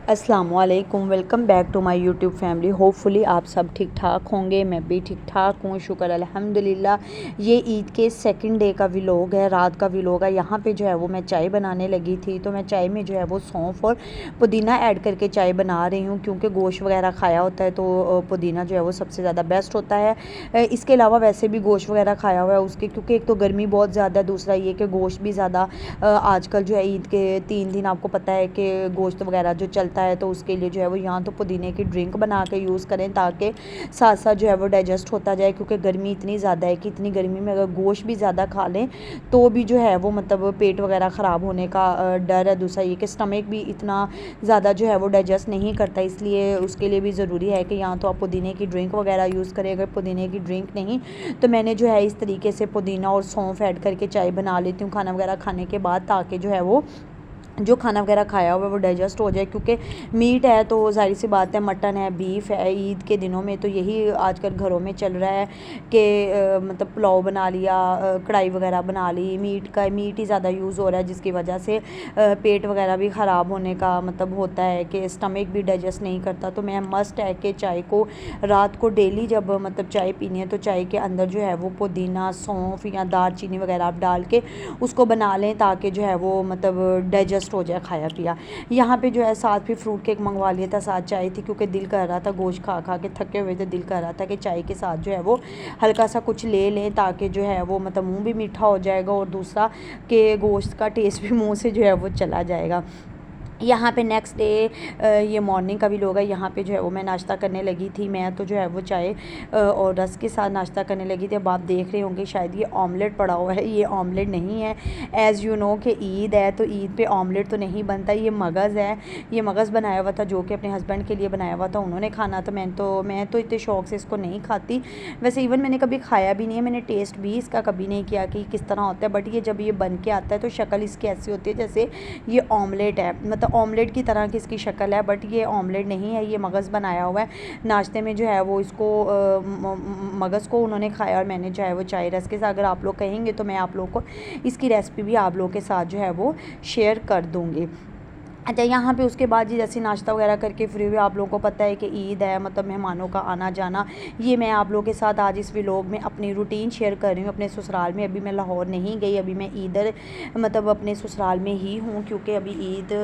अस्सलामुअलैकुम, welcome back to my YouTube family. Hopefully आप सब ठीक ठाक होंगे। मैं भी ठीक ठाक हूँ, शुक्र अल्हम्दुलिल्लाह। ये ईद के सेकंड डे का व्लॉग है, रात का व्लॉग है। यहाँ पे जो है वो मैं चाय बनाने लगी थी, तो मैं चाय में जो है वो सौंफ और पुदीना ऐड करके चाय बना रही हूँ, क्योंकि गोश्त वगैरह खाया होता है तो पुदीना जो है वो सबसे ज़्यादा बेस्ट होता है। इसके अलावा वैसे भी गोश्त वगैरह खाया हुआ है उसके, क्योंकि एक तो गर्मी बहुत ज़्यादा है, दूसरा ये कि गोश्त भी ज़्यादा आजकल जो है ईद के 3 दिन आपको पता है कि गोश्त वगैरह जो चलता है, तो उसके लिए जो है वो यहाँ तो पुदीने की ड्रिंक बना के यूज़ करें, ताकि साथ साथ जो है वो डाइजेस्ट होता जाए। क्योंकि गर्मी इतनी ज़्यादा है कि इतनी गर्मी में अगर गोश्त भी ज़्यादा खा लें तो भी जो है वो मतलब पेट वगैरह ख़राब होने का डर है। दूसरा ये कि स्टमक भी इतना ज़्यादा जो है वो डाइजेस्ट नहीं करता, इसलिए उसके लिए भी ज़रूरी है कि यहाँ तो आप पुदीने की ड्रिंक वगैरह यूज़ करें। अगर पुदीने की ड्रिंक नहीं तो मैंने जो है इस तरीके से पुदीना और सौंफ ऐड करके चाय बना लेती हूँ खाना वगैरह खाने के बाद, ताकि जो है वो जो खाना वगैरह खाया हुआ है वो डाइजेस्ट हो जाए। क्योंकि मीट है तो ज़ाहिर सी बात है, मटन है, बीफ है, ईद के दिनों में तो यही आजकल घरों में चल रहा है कि मतलब पुलाव बना लिया, कढ़ाई वगैरह बना ली, मीट ही ज़्यादा यूज़ हो रहा है, जिसकी वजह से पेट वगैरह भी ख़राब होने का मतलब होता है कि स्टमक भी डाइजेस्ट नहीं करता। तो मैं मस्ट है कि चाय को रात को डेली जब मतलब चाय पीनी है तो चाय के अंदर जो है वो पुदीना, सौंफ या दालचीनी वगैरह आप डाल के उसको बना लें, ताकि जो है वो मतलब डाइजेस्ट हो जाए खाया पिया। यहाँ पे जो है साथ भी फ्रूट केक मंगवा लिया था, साथ चाय थी, क्योंकि दिल कर रहा था गोश्त खा खा के थके हुए थे, दिल कर रहा था कि चाय के साथ जो है वो हल्का सा कुछ ले लें, ताकि जो है वो मतलब मुंह भी मीठा हो जाएगा और दूसरा कि गोश्त का टेस्ट भी मुंह से जो है वो चला जाएगा। यहाँ पे नेक्स्ट डे ये मॉर्निंग का भी लोग है। यहाँ पे जो है वो मैं नाश्ता करने लगी थी। मैं तो जो है वो चाय और रस के साथ नाश्ता करने लगी थी। अब आप देख रहे होंगे शायद ये ऑमलेट पड़ा हुआ है, ये ऑमलेट नहीं है। एज़ यू नो कि ईद है तो ईद पे ऑमलेट तो नहीं बनता। ये मगज़ है, ये मगज़ बनाया हुआ था जो कि अपने हस्बैंड के लिए बनाया हुआ था, उन्होंने खाना था। मैं तो इतने शौक़ से इसको नहीं खाती। वैसे इवन मैंने कभी खाया भी नहीं है, मैंने टेस्ट भी इसका कभी नहीं किया कि किस तरह होता है। बट ये जब ये बन के आता है तो शक्ल इसकी ऐसी होती है जैसे ये ऑमलेट है, मतलब ऑमलेट की तरह की इसकी शक्ल है, बट ये ऑमलेट नहीं है, ये मगज़ बनाया हुआ है। नाश्ते में जो है वो इसको मगज़ को उन्होंने खाया और मैंने जो है वो चाय रस के साथ। अगर आप लोग कहेंगे तो मैं आप लोग को इसकी रेसिपी भी आप लोगों के साथ जो है वो शेयर कर दूँगी। अच्छा, यहाँ पे उसके बाद जी जैसे नाश्ता वगैरह करके फ्री हुए, आप लोगों को पता है कि ईद है, मतलब मेहमानों का आना जाना। ये मैं आप लोगों के साथ आज इस व्लॉग में अपनी रूटीन शेयर कर रही हूँ अपने ससुराल में। अभी मैं लाहौर नहीं गई, अभी मैं इधर मतलब अपने ससुराल में ही हूँ, क्योंकि अभी ईद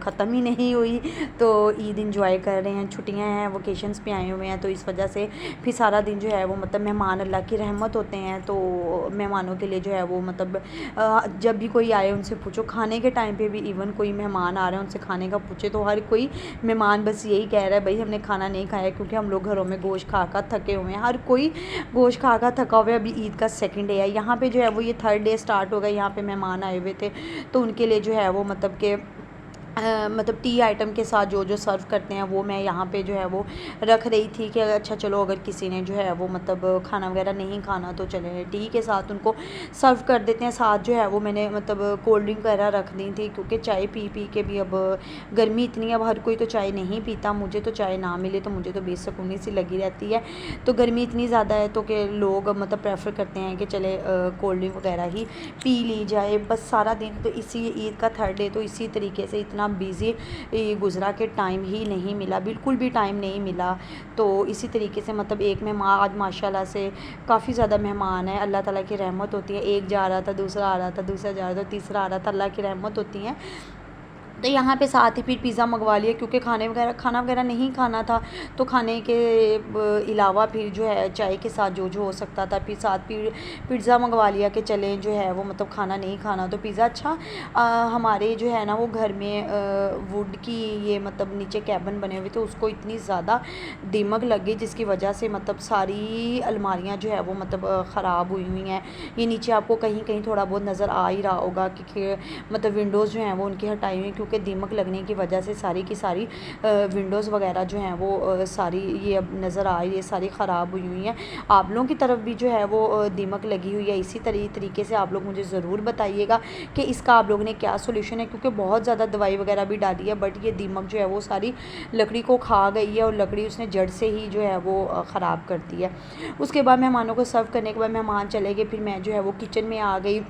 ख़त्म ही नहीं हुई, तो ईद इंजॉय कर रहे हैं, छुट्टियाँ हैं, वोकेशंस पे आए हुए हैं, तो इस वजह से फिर सारा दिन जो है वो मतलब मेहमान अल्लाह की रहमत होते हैं। तो मेहमानों के लिए जो है वो मतलब जब भी कोई आए उनसे पूछो, खाने के टाइम पे भी इवन कोई मेहमान आ रहे हैं उनसे खाने का पूछे तो हर कोई मेहमान बस यही कह रहा है, भाई हमने खाना नहीं खाया, क्योंकि हम लोग घरों में गोश्त खा कर थके हुए हैं। हर कोई गोश्त खा कर थका हुआ है। अभी ईद का सेकंड डे है, यहाँ पे जो है वो ये थर्ड डे स्टार्ट हो गया। यहाँ पे मेहमान आए हुए थे तो उनके लिए जो है वो मतलब कि मतलब टी आइटम के साथ जो जो सर्व करते हैं वो मैं यहाँ पे जो है वो रख रही थी कि अच्छा चलो अगर किसी ने जो है वो मतलब खाना वगैरह नहीं खाना तो चले टी के साथ उनको सर्व कर देते हैं। साथ जो है वो मैंने मतलब कोल्ड ड्रिंक वगैरह रख दी थी, क्योंकि चाय पी पी के भी अब गर्मी इतनी है, अब हर कोई तो चाय नहीं पीता। मुझे तो चाय ना मिले तो मुझे तो बेसुकूनी सी लगी रहती है। तो गर्मी इतनी ज़्यादा है तो कि लोग मतलब प्रेफर करते हैं कि चले कोल्ड ड्रिंक वगैरह ही पी ली जाए। बस सारा दिन तो इसी ईद का थर्ड डे तो इसी तरीके से इतना बिज़ी गुज़रा के टाइम ही नहीं मिला, बिल्कुल भी टाइम नहीं मिला। तो इसी तरीके से मतलब एक मेहमान आज माशाल्लाह से काफ़ी ज़्यादा मेहमान है, अल्लाह ताला की रहमत होती है। एक जा रहा था, दूसरा आ रहा था, दूसरा जा रहा था, तीसरा आ रहा था, अल्लाह की रहमत होती है। तो यहाँ पे साथ ही फिर पिज़्ज़ा मंगवा लिया, क्योंकि खाना वगैरह नहीं खाना था, तो खाने के अलावा फिर जो है चाय के साथ जो जो हो सकता था, फिर साथ फिर पिज़्ज़ा मंगवा लिया कि चलें जो है वो मतलब खाना नहीं खाना तो पिज़्ज़ा। अच्छा हमारे जो है ना वो घर में वुड की ये मतलब नीचे कैबिन बने हुए थे, उसको इतनी ज़्यादा दीमक लग गई जिसकी वजह से मतलब सारी अलमारियाँ जो है वो मतलब ख़राब हुई हुई हैं। ये नीचे आपको कहीं कहीं थोड़ा बहुत नज़र आ ही रहा होगा कि मतलब विंडोज़ जो हैं वो उनकी हटाई हुई, क्योंकि दीमक लगने की वजह से सारी की सारी विंडोज़ वगैरह जो हैं वो सारी ये अब नज़र आ रही है, सारी ख़राब हुई हुई हैं। आप लोगों की तरफ भी जो है वो दीमक लगी हुई है, इसी तरीके से आप लोग मुझे ज़रूर बताइएगा कि इसका आप लोगों ने क्या सोल्यूशन है, क्योंकि बहुत ज़्यादा दवाई वगैरह भी डाली है, बट ये दीमक जो है वो सारी लकड़ी को खा गई है और लकड़ी उसने जड़ से ही जो है वो ख़राब करती है। उसके बाद मेहमानों को सर्व करने के बाद मेहमान चले गए, फिर मैं जो है वो किचन में आ गई।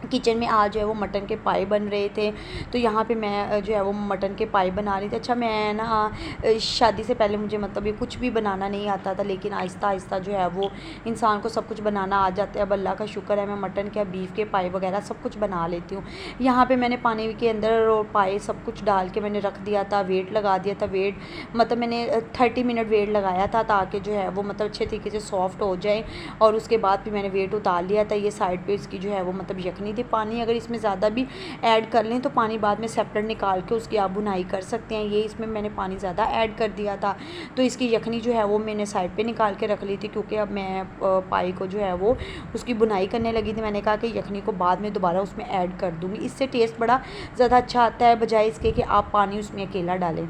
किचन में आज जो है वो मटन के पाए बन रहे थे। तो यहाँ पे मैं जो है वो मटन के पाए बना रही थी। अच्छा, मैं ना शादी से पहले मुझे मतलब ये कुछ भी बनाना नहीं आता था, लेकिन आहिस्ता आहिस्ता जो है वो इंसान को सब कुछ बनाना आ जाता है। अब अल्लाह का शुक्र है, मैं मटन के बीफ के पाए वगैरह सब कुछ बना लेती हूँ। यहाँ पे मैंने पानी के अंदर और पाए सब कुछ डाल के मैंने रख दिया था, वेट लगा दिया था। वेट मतलब मैंने 30 मिनट वेट लगाया था ताकि जो है वो मतलब अच्छे तरीके से सॉफ्ट हो जाए। और उसके बाद फिर मैंने वेट उतार लिया था। ये साइड पे इसकी जो है वो मतलब यखनी थी। पानी अगर इसमें ज़्यादा भी ऐड कर लें तो पानी बाद में सेपरेट निकाल के उसकी आप बुनाई कर सकते हैं। ये इसमें मैंने पानी ज़्यादा ऐड कर दिया था, तो इसकी यखनी जो है वो मैंने साइड पे निकाल के रख ली थी, क्योंकि अब मैं पाई को जो है वो उसकी बुनाई करने लगी थी। मैंने कहा कि यखनी को बाद में दोबारा उसमें ऐड कर दूँगी, इससे टेस्ट बड़ा ज़्यादा अच्छा आता है, बजाय इसके कि आप पानी उसमें अकेला डालें।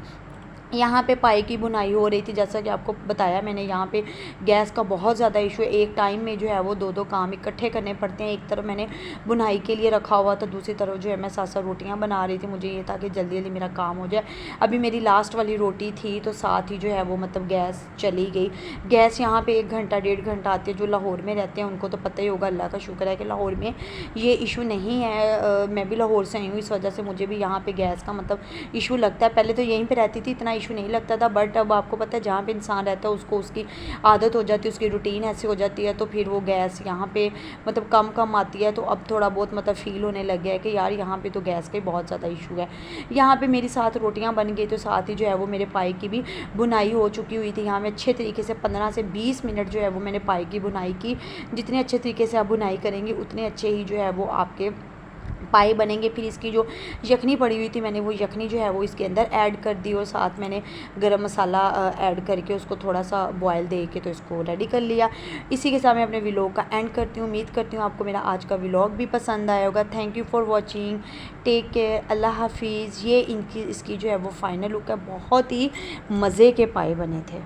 यहाँ पे पाए की बुनाई हो रही थी, जैसा कि आपको बताया मैंने। यहाँ पे गैस का बहुत ज़्यादा इशू है, एक टाइम में जो है वो दो काम इकट्ठे करने पड़ते हैं। एक तरफ मैंने बुनाई के लिए रखा हुआ था, दूसरी तरफ जो है मैं साथ साथ रोटियाँ बना रही थी। मुझे ये था कि जल्दी जल्दी मेरा काम हो जाए। अभी मेरी लास्ट वाली रोटी थी, तो साथ ही जो है वो मतलब गैस चली गई। गैस यहाँ पर 1 घंटा 1.5 घंटा आती है। जो लाहौर में रहते हैं उनको तो पता ही होगा, अल्लाह का शुक्र है कि लाहौर में ये इशू नहीं है। मैं भी लाहौर से आई हूँ, इस वजह से मुझे भी यहाँ पर गैस का मतलब इशू लगता है। पहले तो यहीं पर रहती थी, इतना इशू नहीं लगता था, बट अब आपको पता है जहाँ पे इंसान रहता है उसको उसकी आदत हो जाती है, उसकी रूटीन ऐसी हो जाती है, तो फिर वो गैस यहाँ पे मतलब कम आती है। तो अब थोड़ा बहुत मतलब फ़ील होने लग गया है कि यार यहाँ पे तो गैस का बहुत ज़्यादा इशू है। यहाँ पे मेरी साथ रोटियाँ बन गई, तो साथ ही जो है वो मेरे पाए की भी बुनाई हो चुकी हुई थी। यहाँ में अच्छे तरीके से 15 से 20 मिनट जो है वो मैंने पाए की बुनाई की। जितने अच्छे तरीके से आप बुनाई करेंगे उतने अच्छे ही जो है वो आपके पाए बनेंगे। फिर इसकी जो यखनी पड़ी हुई थी, मैंने वो यखनी जो है वो इसके अंदर ऐड कर दी, और साथ मैंने गरम मसाला ऐड करके उसको थोड़ा सा बॉयल दे के तो इसको रेडी कर लिया। इसी के साथ मैं अपने व्लॉग का एंड करती हूँ। उम्मीद करती हूँ आपको मेरा आज का व्लॉग भी पसंद आया होगा। Thank you for watching, take care, अल्लाह हाफिज़। ये इसकी जो है वो फाइनल लुक है। बहुत ही मज़े के पाए बने थे।